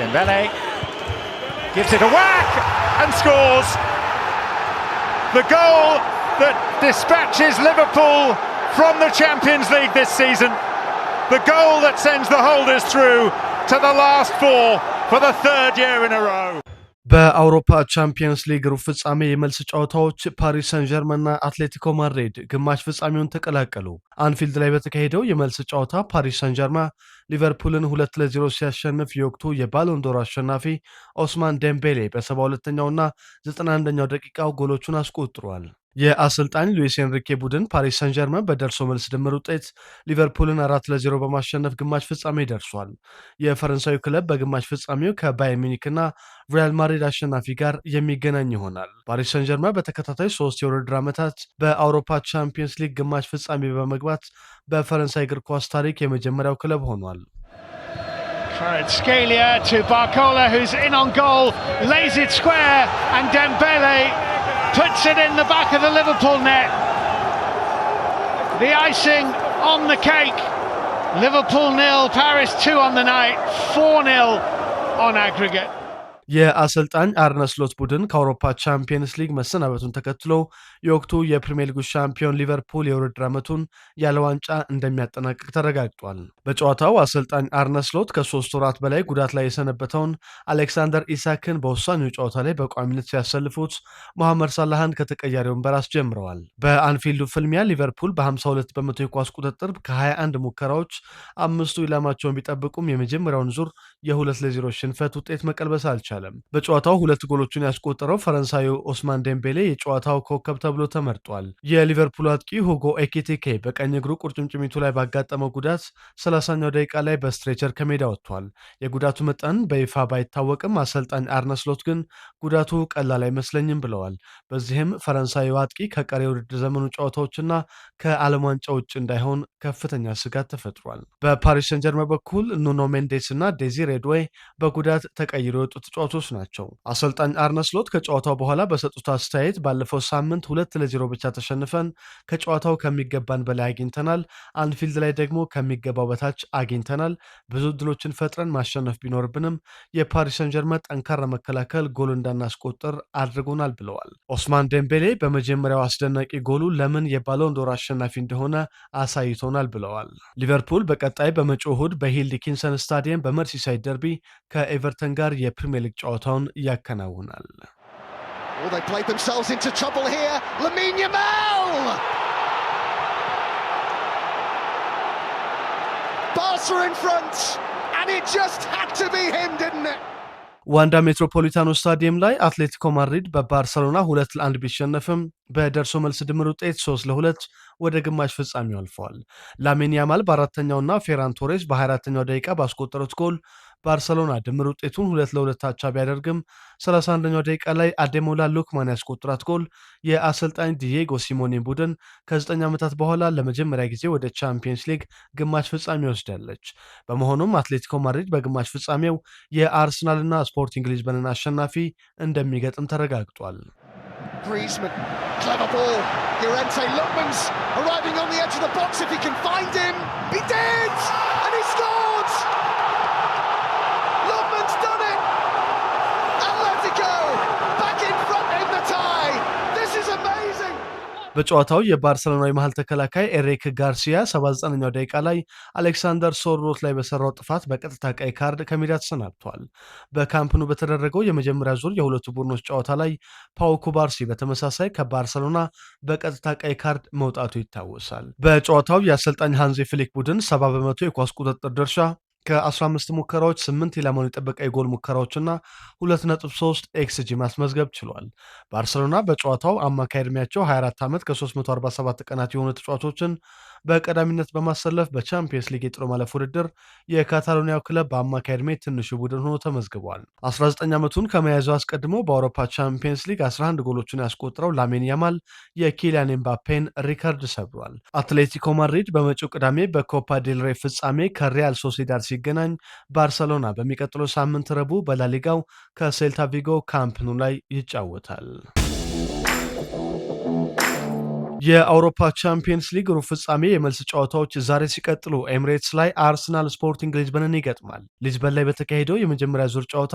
Dembele gives it a whack and scores the goal that dispatches Liverpool from the Champions League this season. The goal that sends the holders through to the last four for the third year in a row. በአውሮፓ ቻምፒየንስ ሊግ ሩብ ፍጻሜ የመልስ ጨዋታዎች ፓሪስ ሰን ዠርመንና አትሌቲኮ ማድሪድ ግማሽ ፍጻሜውን ተቀላቀሉ። አንፊልድ ላይ በተካሄደው የመልስ ጨዋታ ፓሪስ ሰን ዠርመን ሊቨርፑልን 2-0 ሲያሸንፍ የወቅቱ የባሎንዶር አሸናፊ ኦስማን ዴምቤሌ በ72ኛውና 91ኛው ደቂቃው ጎሎቹን አስቆጥሯል። የአሰልጣኝ ሉዊስ ኤንሪኬ ቡድን ፓሪስ ሰን ዠርመን በደርሶ መልስ ድምር ውጤት ሊቨርፑልን 4-0 በማሸነፍ ግማሽ ፍጻሜ ደርሷል። የፈረንሳዩ ክለብ በግማሽ ፍጻሜው ከባየር ሚኒክና ሪያል ማድሪድ አሸናፊ ጋር የሚገናኝ ይሆናል። ፓሪስ ሰን ዠርመን በተከታታይ 3 የውድድር ዓመታት በአውሮፓ ቻምፒየንስ ሊግ ግማሽ ፍጻሜ በመግባት በፈረንሳይ እግር ኳስ ታሪክ የመጀመሪያው ክለብ ሆኗል። Kvaratskhelia to Barcola, who's in on goal, lays it square, and Dembele puts it in the back of the Liverpool net. The icing on the cake. Liverpool 0, Paris 2 on the night, 4-0 on aggregate. የአሰልጣኝ አርነ ስሎት ቡድን ከአውሮፓ ቻምፒየንስ ሊግ መሰናበቱን ተከትሎ የወቅቱ የፕሪሚየር ሊጉ ሻምፒዮን ሊቨርፑል የውድድር ዓመቱን ያለ ዋንጫ እንደሚያጠናቅቅ ተረጋግጧል። በጨዋታው አሰልጣኝ አርነ ስሎት ከ3 ወራት በላይ ጉዳት ላይ የሰነበተውን አሌክሳንደር ኢሳክን በወሳኙ ጨዋታ ላይ በቋሚነት ሲያሰልፉት መሐመድ ሳላህን ከተቀያሪ ወንበር አስጀምረዋል። በአንፊልዱ ፍልሚያ ሊቨርፑል በ52 በመቶ የኳስ ቁጥጥር ከ21 ሙከራዎች 5ቱ ኢላማቸውን ቢጠብቁም የመጀመሪያውን ዙር የ2-0 ሽንፈት ውጤት መቀልበስ አልቻለም። በጨዋታው 2 ጎሎችን ያስቆጠረው ፈረንሳዩ ኦስማን ዴምቤሌ የጨዋታው ኮከብ ተብሎ ተመርጧል። የሊቨርፑል አጥቂ ሁጎ ኤኪቲኬ በቀኝ እግሩ ቁርጭምጭሚቱ ላይ ባጋጠመው ጉዳት 30ኛው ደቂቃ ላይ በስትሬቸር ከሜዳ ወጥቷል። የጉዳቱ መጠን በይፋ ባይታወቅም አሰልጣኝ አርነ ስሎት ግን ጉዳቱ ቀላል አይመስለኝም ብለዋል። በዚህም ፈረንሳዩ አጥቂ ከቀሪ ውድድር ዘመኑ ጨዋታዎችና ከዓለም ዋንጫ ውጭ እንዳይሆን ከፍተኛ ስጋት ተፈጥሯል። በፓሪስ ሰን ዠርመን በኩል ኑኖ ሜንዴስ እና ዴዚሬ ዱዌ በጉዳት ተቀይሮ የወጡ ተጫዋቾች ናቸው። አሰልጣኝ አርነ ስሎት ከጨዋታው በኋላ በሰጡት አስተያየት ባለፈው ሳምንት 2-0 ብቻ ተሸንፈን ከጨዋታው ከሚገባን በላይ አግኝተናል፣ አንፊልድ ላይ ደግሞ ከሚገባው በታች አግኝተናል። ብዙ እድሎችን ፈጥረን ማሸነፍ ቢኖርብንም የፓሪስ ሰን ዠርመን ጠንካራ መከላከል ጎል እንዳናስቆጥር አድርጎናል ብለዋል። ኦስማን ዴምቤሌ በመጀመሪያው አስደናቂ ጎሉ ለምን የባሎንዶር አሸናፊ እንደሆነ አሳይቶናል ብለዋል። ሊቨርፑል በቀጣይ በመጪው እሁድ በሂል ዲኪንሰን ስታዲየም በመርሲሳይድ ደርቢ ከኤቨርተን ጋር የፕሪሚየር ሊግ ጨዋታውን ያከናውናል። They played themselves into trouble here. Lamine Yamal! Barca in front, and it just had to be him, didn't it? ዋንዳ ሜትሮፖሊታኖ ስታዲየም ላይ አትሌቲኮ ማድሪድ በባርሰሎና 2-1 ቢሸነፍም በደርሶ መልስ ድምር ውጤት 3-2 ወደ ግማሽ ፍጻሜው አልፈዋል። ላሚን ያማል በአራተኛውና ፌራን ቶሬስ በ24ኛው ደቂቃ ባስቆጠሩት ጎል ባርሰሎና ድምር ውጤቱን 2-2 አቻ ቢያደርግም 31ኛው ደቂቃ ላይ አዴሞላ ሉክማን ያስቆጠራት ጎል የአሰልጣኝ ዲዬጎ ሲሞኔ ቡድን ከ9 ዓመታት በኋላ ለመጀመሪያ ጊዜ ወደ ቻምፒየንስ ሊግ ግማሽ ፍጻሜ ወስዳለች። በመሆኑም አትሌቲኮ ማድሪድ በግማሽ ፍጻሜው የአርሰናልና ስፖርቲንግ ሊዝበንን አሸናፊ እንደሚገጥም ተረጋግጧል። Griezmann, clever ball. Llorente Lookman's arriving on the edge of the box if he can find him. He did! And he scored! Lookman's done it! Atletico back in front in the tie. This is amazing! በጨዋታው የባርሰሎና የመሃል ተከላካይ ኤሪክ ጋርሲያ 79ኛው ደቂቃ ላይ አሌክሳንደር ሶርሎት ላይ በሰራው ጥፋት በቀጥታ ቀይ ካርድ ከሜዳ ተሰናብቷል። በካምፕኑ በተደረገው የመጀመሪያ ዙር የሁለቱ ቡድኖች ጨዋታ ላይ ፓው ኩባርሲ በተመሳሳይ ከባርሰሎና በቀጥታ ቀይ ካርድ መውጣቱ ይታወሳል። በጨዋታው የአሰልጣኝ ሃንዚ ፍሊክ ቡድን 70 በመቶ የኳስ ቁጥጥር ድርሻ ከ15 ሙከራዎች 8 ኢላማውን የጠበቀ የጎል ሙከራዎችና 2.3 ኤክስጂ ማስመዝገብ ችሏል። ባርሰሎና በጨዋታው አማካይ ዕድሜያቸው 24 ዓመት ከ347 ቀናት የሆኑ ተጫዋቾችን በቀዳሚነት በማሰለፍ በቻምፒየንስ ሊግ የጥሎ ማለፍ ውድድር የካታሎኒያው ክለብ በአማካይ ዕድሜ ትንሹ ቡድን ሆኖ ተመዝግቧል። 19 ዓመቱን ከመያዙ አስቀድሞ በአውሮፓ ቻምፒየንስ ሊግ 11 ጎሎችን ያስቆጠረው ላሚን ያማል የኪሊያን ኤምባፔን ሪከርድ ሰብሯል። አትሌቲኮ ማድሪድ በመጪው ቅዳሜ በኮፓ ዴል ሬይ ፍጻሜ ከሪያል ሶሲዳድ ሲገናኝ ባርሰሎና በሚቀጥለው ሳምንት ረቡዕ በላሊጋው ከሴልታ ቪጎ ካምፕ ኑ ላይ ይጫወታል። የአውሮፓ ቻምፒየንስ ሊግ ሩብ ፍጻሜ የመልስ ጨዋታዎች ዛሬ ሲቀጥሉ ኤምሬትስ ላይ አርሰናል ስፖርቲንግ ሊዝበንን ይገጥማል። ሊዝበን ላይ በተካሄደው የመጀመሪያ ዙር ጨዋታ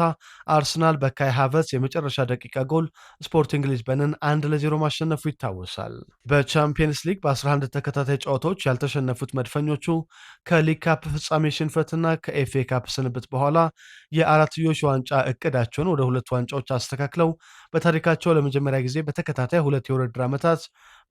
አርሰናል በካይ ሃቨርትዝ የመጨረሻ ደቂቃ ጎል ስፖርቲንግ ሊዝበንን 1-0 ማሸነፉ ይታወሳል። በቻምፒየንስ ሊግ በ11 ተከታታይ ጨዋታዎች ያልተሸነፉት መድፈኞቹ ከሊግ ካፕ ፍጻሜ ሽንፈትና ከኤፍኤ ካፕ ስንብት በኋላ የአራትዮሽ ዋንጫ እቅዳቸውን ወደ 2 ዋንጫዎች አስተካክለው በታሪካቸው ለመጀመሪያ ጊዜ በተከታታይ 2 የውድድር ዓመታት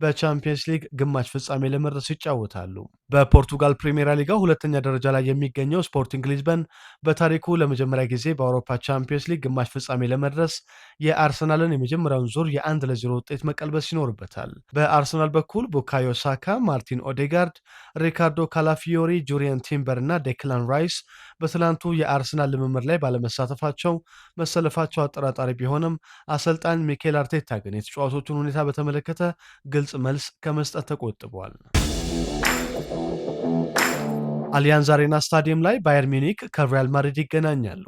በቻምፒየንስ ሊግ ግማሽ ፍጻሜ ለመድረስ ይጫወታሉ። በፖርቱጋል ፕሪሜራ ሊጋ ሁለተኛ ደረጃ ላይ የሚገኘው ስፖርቲንግ ሊዝበን በታሪኩ ለመጀመሪያ ጊዜ በአውሮፓ ቻምፒየንስ ሊግ ግማሽ ፍጻሜ ለመድረስ የአርሰናልን የመጀመሪያውን ዙር የ1-0 ውጤት መቀልበስ ይኖርበታል። በአርሰናል በኩል ቡካዮ ሳካ፣ ማርቲን ኦዴጋርድ፣ ሪካርዶ ካላፊዮሪ፣ ጁሪየን ቲምበር እና ዴክላን ራይስ በትላንቱ የአርሰናል ልምምድ ላይ ባለመሳተፋቸው መሰለፋቸው አጠራጣሪ ቢሆንም አሰልጣኝ ሚኬል አርቴታ ግን የተጫዋቾቹን ሁኔታ በተመለከተ ግልጽ መልስ ከመስጠት ተቆጥቧል። አሊያንዝ አሬና ስታዲየም ላይ ባየር ሚኒክ ከሪያል ማድሪድ ይገናኛሉ።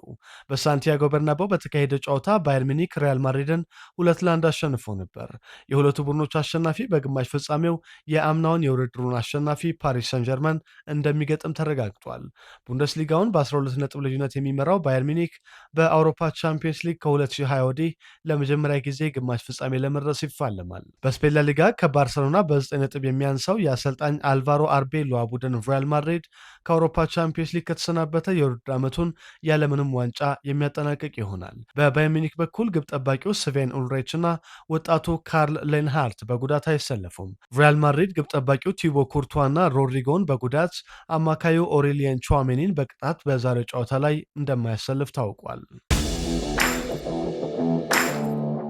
በሳንቲያጎ በርናባው በተካሄደ ጨዋታ ባየር ሚኒክ ሪያል ማድሪድን 2-1 አሸንፎ ነበር። የሁለቱ ቡድኖች አሸናፊ በግማሽ ፍጻሜው የአምናውን የውድድሩን አሸናፊ ፓሪስ ሰን ጀርመን እንደሚገጥም ተረጋግጧል። ቡንደስሊጋውን በ12 ነጥብ ልዩነት የሚመራው ባየር ሚኒክ በአውሮፓ ቻምፒየንስ ሊግ ከ2020 ወዲህ ለመጀመሪያ ጊዜ ግማሽ ፍጻሜ ለመድረስ ይፋለማል። በስፔን ላ ሊጋ ከባርሰሎና በ9 ነጥብ የሚያንሰው የአሰልጣኝ አልቫሮ አርቤሎ ቡድን ሪያል ማድሪድ ከአውሮፓ ቻምፒየንስ ሊግ ከተሰናበተ የውድድር ዓመቱን ያለምንም ዋንጫ የሚያጠናቅቅ ይሆናል። በባየር ሚኒክ በኩል ግብ ጠባቂው ስቬን ኡልሬች እና ወጣቱ ካርል ሌንሃርት በጉዳት አይሰለፉም። ሪያል ማድሪድ ግብ ጠባቂው ቲቦ ኩርቷ እና ሮድሪጎን በጉዳት አማካዩ ኦሬሊየን ቹዋሜኒን በቅጣት በዛሬው ጨዋታ ላይ እንደማያሰልፍ ታውቋል።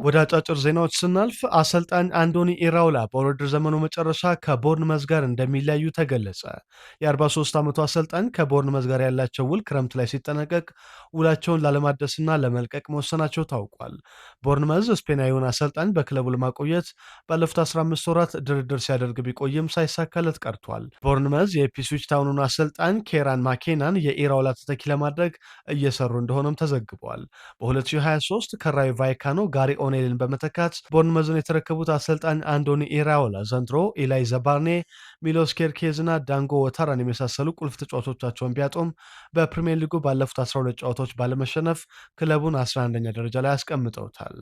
ወደ አጫጭር ዜናዎች ስናልፍ አሰልጣኝ አንዶኒ ኢራውላ በውድድር ዘመኑ መጨረሻ ከቦርንመዝ ጋር እንደሚለያዩ ተገለጸ። የ43 ዓመቱ አሰልጣኝ ከቦርንመዝ ጋር ያላቸው ውል ክረምት ላይ ሲጠናቀቅ ውላቸውን ላለማደስና ለመልቀቅ መወሰናቸው ታውቋል። ቦርንመዝ ስፔናዊውን አሰልጣኝ በክለቡ ለማቆየት ባለፉት 15 ወራት ድርድር ሲያደርግ ቢቆይም ሳይሳካለት ቀርቷል። ቦርንመዝ የኢፕስዊች ታውኑን አሰልጣኝ ኬራን ማኬናን የኢራውላ ተተኪ ለማድረግ እየሰሩ እንደሆነም ተዘግቧል። በ2023 ከራዮ ቫይካኖ ጋሪ ኦኔልን በመተካት ቦርንመዝን የተረከቡት አሰልጣኝ አንዶኒ ኢራኦላ ዘንድሮ ኢላይ ዘባርኔ፣ ሚሎስ ኬርኬዝ እና ዳንጎ ወታራን የመሳሰሉ ቁልፍ ተጫዋቾቻቸውን ቢያጡም በፕሪሚየር ሊጉ ባለፉት 12 ጨዋታዎች ባለመሸነፍ ክለቡን 11ኛ ደረጃ ላይ አስቀምጠውታል።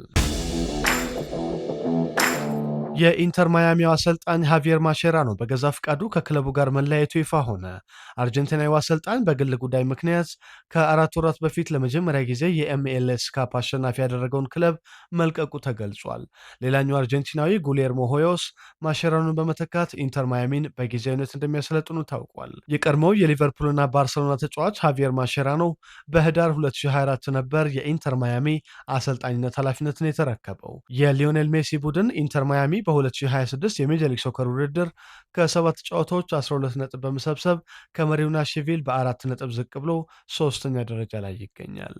የኢንተር ማያሚው አሰልጣኝ ሃቪየር ማሼራኖ በገዛ ፍቃዱ ከክለቡ ጋር መለያየቱ ይፋ ሆነ። አርጀንቲናዊ አሰልጣኝ በግል ጉዳይ ምክንያት ከ4 ወራት በፊት ለመጀመሪያ ጊዜ የኤምኤልኤስ ካፕ አሸናፊ ያደረገውን ክለብ መልቀቁ ተገልጿል። ሌላኛው አርጀንቲናዊ ጉሌርሞ ሆዮስ ማሼራኖን በመተካት ኢንተር ማያሚን በጊዜያዊነት እንደሚያሰለጥኑ ታውቋል። የቀድሞው የሊቨርፑልና ባርሰሎና ተጫዋች ሃቪየር ማሼራኖ በህዳር 2024 ነበር የኢንተር ማያሚ አሰልጣኝነት ኃላፊነትን የተረከበው። የሊዮኔል ሜሲ ቡድን ኢንተር ማያሚ በ2026 የሜጀር ሊግ ሶከር ውድድር ከ7 ጨዋታዎች 12 ነጥብ በመሰብሰብ ከመሪው ናሽቪል በ4 ነጥብ ዝቅ ብሎ 3ኛ ደረጃ ላይ ይገኛል።